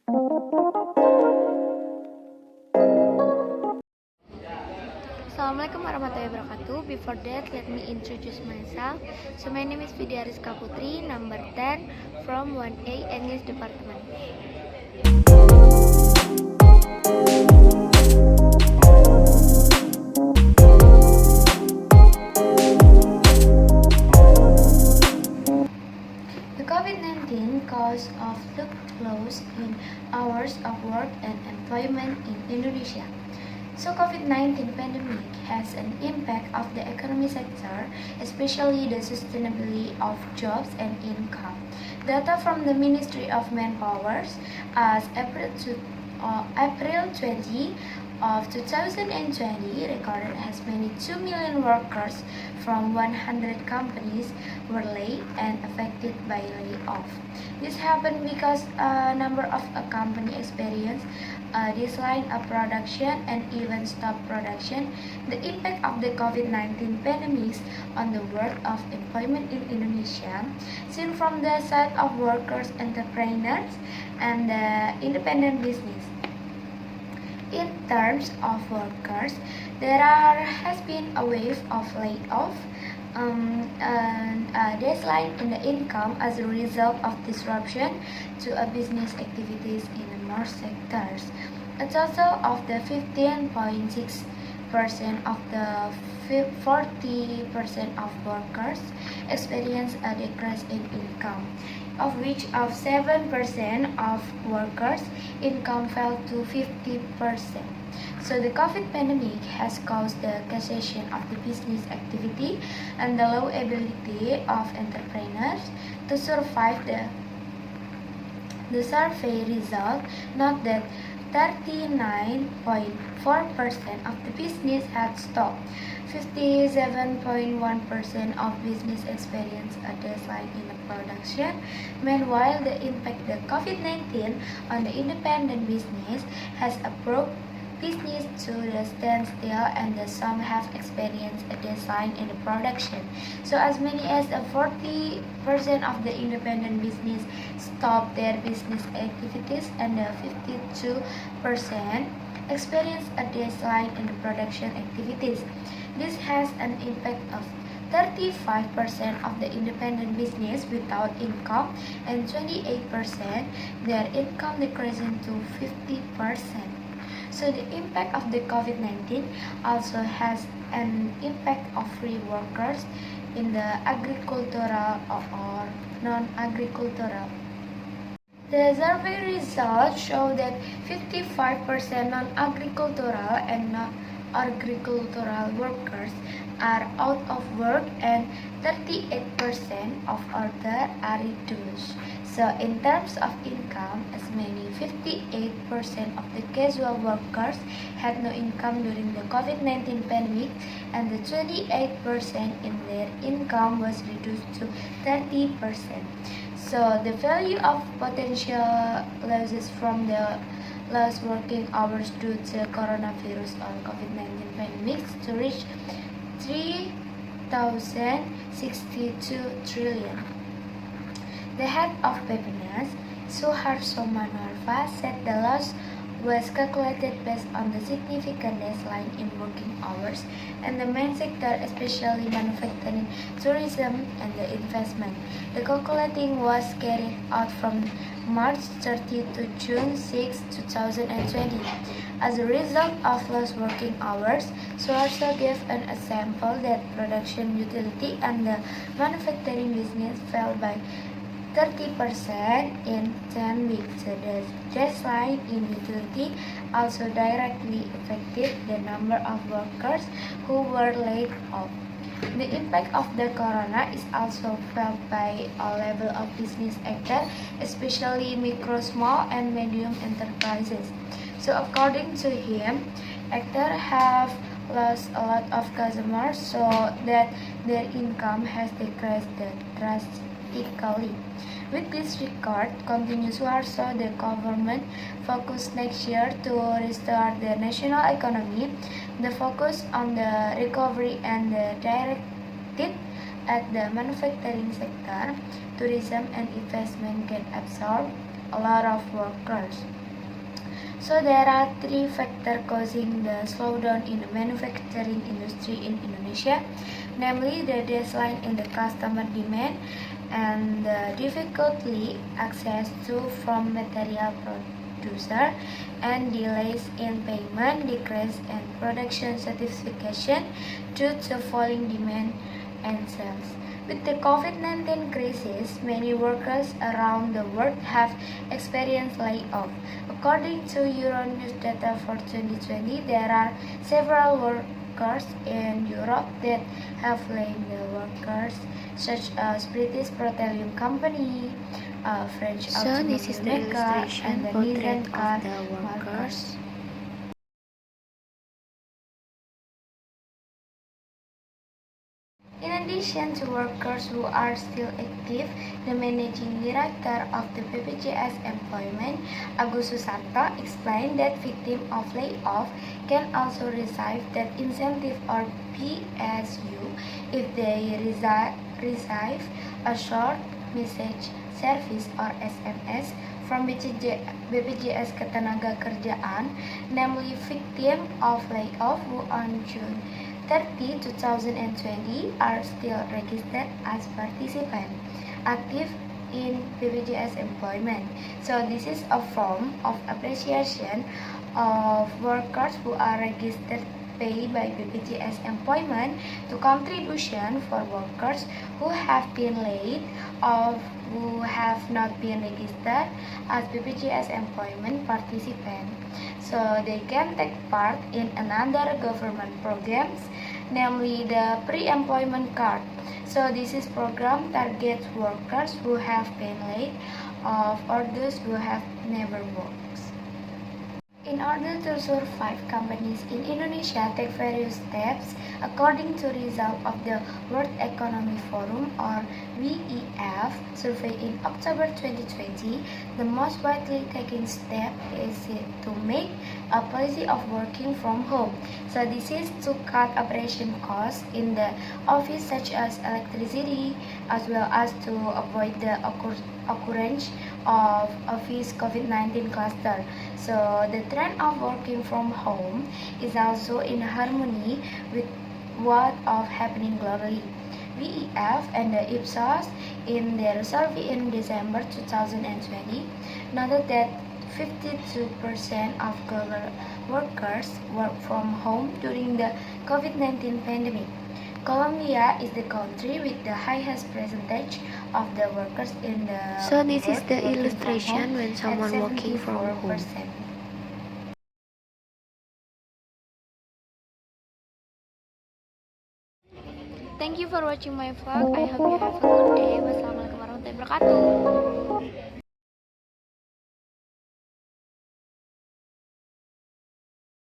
Assalamualaikum warahmatullahi wabarakatuh. Before that, let me introduce myself. So my name is Vidya Rizka Putri, number 10 from 1A English Department. The COVID-19 cause of loss in hours of work and employment in Indonesia. So COVID-19 pandemic has an impact of the economy sector, especially the sustainability of jobs and income. Data from the Ministry of Manpower as April 20 of 2020 recorded as many 2 million workers from 100 companies were laid and affected by layoff. This happened because a number of a company experienced a decline of production and even stop production. The impact of the COVID-19 pandemic on the world of employment in Indonesia, seen from the side of workers, entrepreneurs, and the independent business. In terms of workers, there has been a wave of layoff and a decline in the income as a result of disruption to a business activities in more sectors. A total of the 15.6% of the 40% of workers experience a decrease in income, of which of 7% of workers' income fell to 50%. So the COVID pandemic has caused the cessation of the business activity and the low ability of entrepreneurs to survive. The survey result note that 39.4% of the business had stopped. 57.1% of business experienced a decline in the production. Meanwhile, the impact of COVID-19 on the independent business has brought business to the standstill, and some have experienced a decline in the production. So as many as 40% of the independent business stopped their business activities, and 52% experienced a decline in the production activities. This has an impact of 35% of the independent business without income, and 28% their income decreasing to 50%. So the impact of the COVID-19 also has an impact of free workers in the agricultural or non-agricultural. The survey results show that 55% non-agricultural and non-agricultural workers are out of work, and 38% of others are reduced. So in terms of income, as many 58% of the casual workers had no income during the COVID-19 pandemic, and the 28% in their income was reduced to 30%. So the value of potential losses from the lost working hours due to coronavirus or COVID-19 pandemic to reach 3,062 trillion. The head of Bpnas, Suharto Manoarfa, said the loss was calculated based on the significant decline in working hours and the main sector, especially manufacturing, tourism, and the investment. The calculating was carried out from March 30 to June 6, 2020. As a result of lost working hours, Suharto gave an example that production, utility, and the manufacturing business fell by 30% in 10 weeks. The decline in utility also directly affected the number of workers who were laid off. The impact of the corona is also felt by all levels of business actors, especially micro, small, and medium enterprises. So according to him, actors have lost a lot of customers, so that their income has decreased drastically. With this record, continues Warsaw, the government focus next year to restore the national economy. The focus on the recovery and the directed at the manufacturing sector, tourism and investment can absorb a lot of workers. So there are three factors causing the slowdown in the manufacturing industry in Indonesia, namely the decline in the customer demand and the difficulty access to from material producer and delays in payment, decrease in production certification due to falling demand and sales. With the COVID-19 crisis, many workers around the world have experienced layoff. According to Euronews data for 2020, there are several workers in Europe that have laid the workers, such as British Petroleum Company, French automobile maker, and the Nissan car workers. In addition to workers who are still active, the managing director of the BPJS Employment, Agus Susanto, explained that victims of layoff can also receive that incentive or PSU if they receive a short message service or SMS from BPJS Ketenagakerjaan, namely victims of layoff who on June 30, 2020 are still registered as participants active in BPJS employment. So this is a form of appreciation of workers who are registered paid by BPJS employment to contribution for workers who have been laid off who have not been registered as BPJS employment participant. So they can take part in another government programs, namely the pre-employment card. So this is program targets workers who have been laid off or those who have never worked. In order to survive, companies in Indonesia take various steps according to result of the World Economic Forum or WEF survey in October 2020. The most widely taken step is to make a policy of working from home. So this is to cut operation costs in the office such as electricity as well as to avoid the occurrence of office COVID-19 cluster. So the trend of working from home is also in harmony with what of happening globally. WEF and the Ipsos in their survey in December 2020 noted that 52% of global workers work from home during the COVID-19 pandemic. Colombia is the country with the highest percentage of the workers in the So this is world the working illustration from home when someone at working from home. 74%. Thank you for watching my vlog. I hope you have a good day. Wassalamualaikum warahmatullahi wabarakatuh.